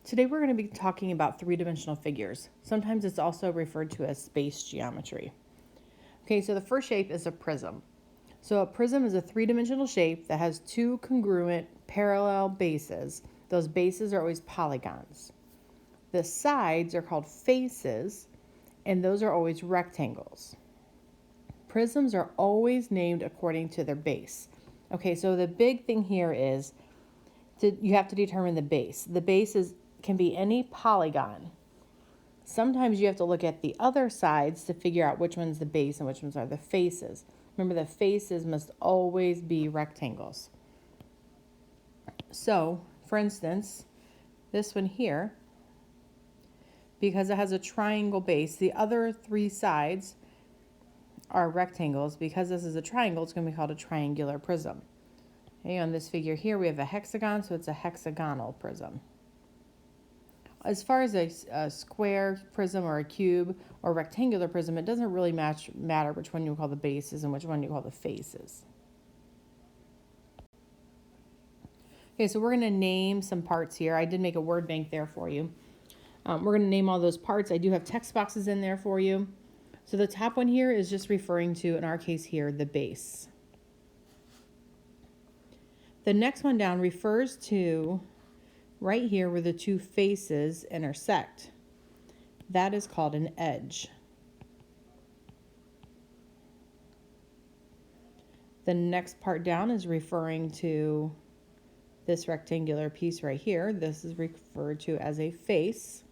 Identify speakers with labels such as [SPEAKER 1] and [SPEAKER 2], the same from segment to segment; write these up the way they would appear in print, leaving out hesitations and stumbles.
[SPEAKER 1] Today we're going to be talking about three-dimensional figures. Sometimes it's also referred to as space geometry. Okay, so the first shape is a prism. So a prism is a three-dimensional shape that has two congruent parallel bases. Those bases are always polygons. The sides are called faces, and those are always rectangles. Prisms are always named according to their base. Okay, so the big thing here is you have to determine the base. The base can be any polygon. Sometimes you have to look at the other sides to figure out which one's the base and which ones are the faces. Remember, the faces must always be rectangles. So, for instance, this one here, because it has a triangle base, the other three sides are rectangles. Because this is a triangle, it's going to be called a triangular prism. Okay, on this figure here, we have a hexagon, so it's a hexagonal prism. As far as a square prism or a cube or rectangular prism, it doesn't really matter which one you call the bases and which one you call the faces. Okay, so we're going to name some parts here. I did make a word bank there for you. We're going to name all those parts. I do have text boxes in there for you. So the top one here is just referring to, in our case here, the base. The next one down refers to right here where the two faces intersect. That is called an edge. The next part down is referring to this rectangular piece right here. This is referred to as a face.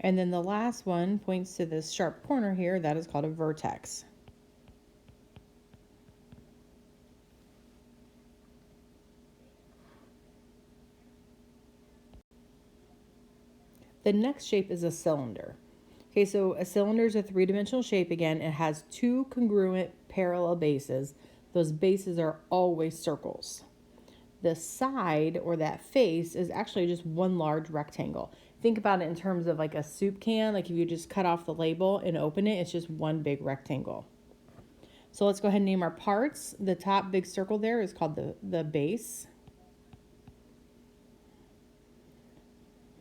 [SPEAKER 1] And then the last one points to this sharp corner here. That is called a vertex. The next shape is a cylinder. Okay, so a cylinder is a three-dimensional shape. Again, it has two congruent parallel bases. Those bases are always circles. The side, or that face, is actually just one large rectangle. Think about it in terms of like a soup can. Like if you just cut off the label and open it, it's just one big rectangle. So let's go ahead and name our parts. The top big circle there is called the base.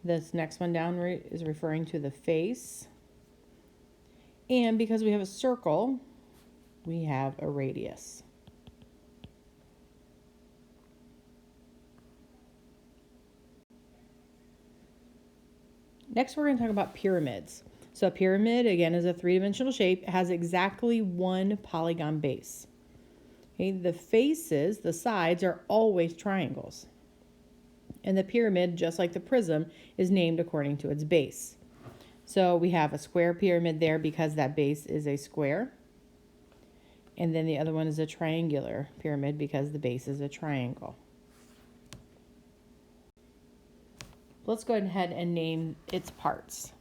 [SPEAKER 1] This next one down is referring to the face. And because we have a circle, we have a radius. Next, we're going to talk about pyramids. So a pyramid, again, is a three-dimensional shape. It has exactly one polygon base. Okay, the faces, the sides, are always triangles. And the pyramid, just like the prism, is named according to its base. So we have a square pyramid there because that base is a square. And then the other one is a triangular pyramid because the base is a triangle. Let's go ahead and name its parts.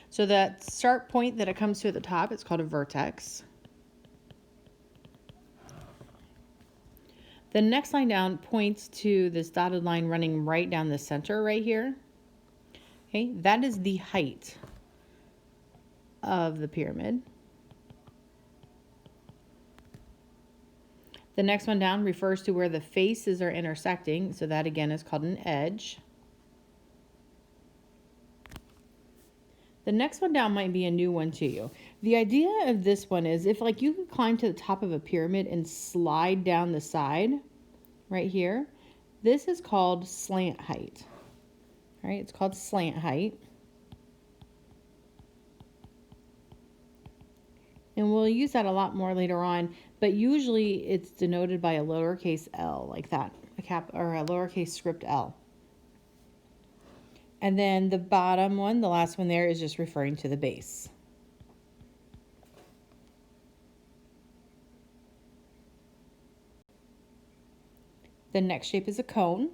[SPEAKER 1] So that sharp point that it comes to at the top, it's called a vertex. The next line down points to this dotted line running right down the center right here. Okay, that is the height of the pyramid. The next one down refers to where the faces are intersecting, so that again is called an edge. The next one down might be a new one to you. The idea of this one is if like you could climb to the top of a pyramid and slide down the side right here, this is called slant height. All right, it's called slant height. And we'll use that a lot more later on, but usually it's denoted by a lowercase l like that, a lowercase script l. And then the bottom one, the last one there, is just referring to the base. The next shape is a cone.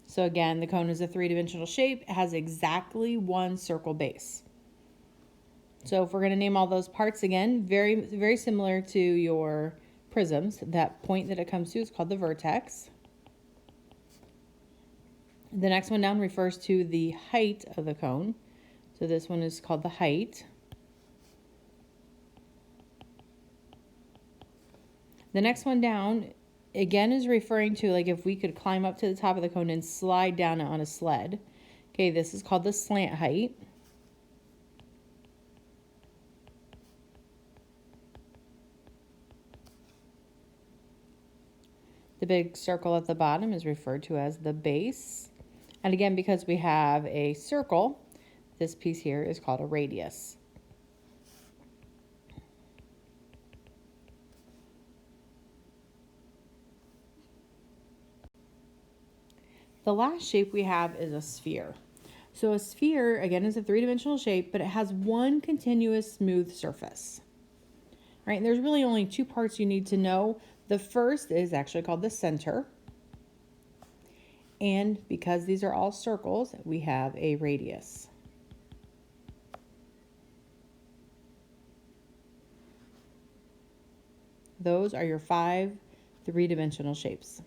[SPEAKER 1] So again, the cone is a three-dimensional shape. It has exactly one circle base. So if we're going to name all those parts again, very, very similar to your prisms, that point that it comes to is called the vertex. The next one down refers to the height of the cone. So this one is called the height. The next one down again is referring to like if we could climb up to the top of the cone and slide down it on a sled. Okay, this is called the slant height. The big circle at the bottom is referred to as the base. And again, because we have a circle, this piece here is called a radius. The last shape we have is a sphere. So a sphere, again, is a three-dimensional shape, but it has one continuous smooth surface. Right, and there's really only two parts you need to know. The first is actually called the center. And because these are all circles, we have a radius. Those are your 5 three-dimensional shapes.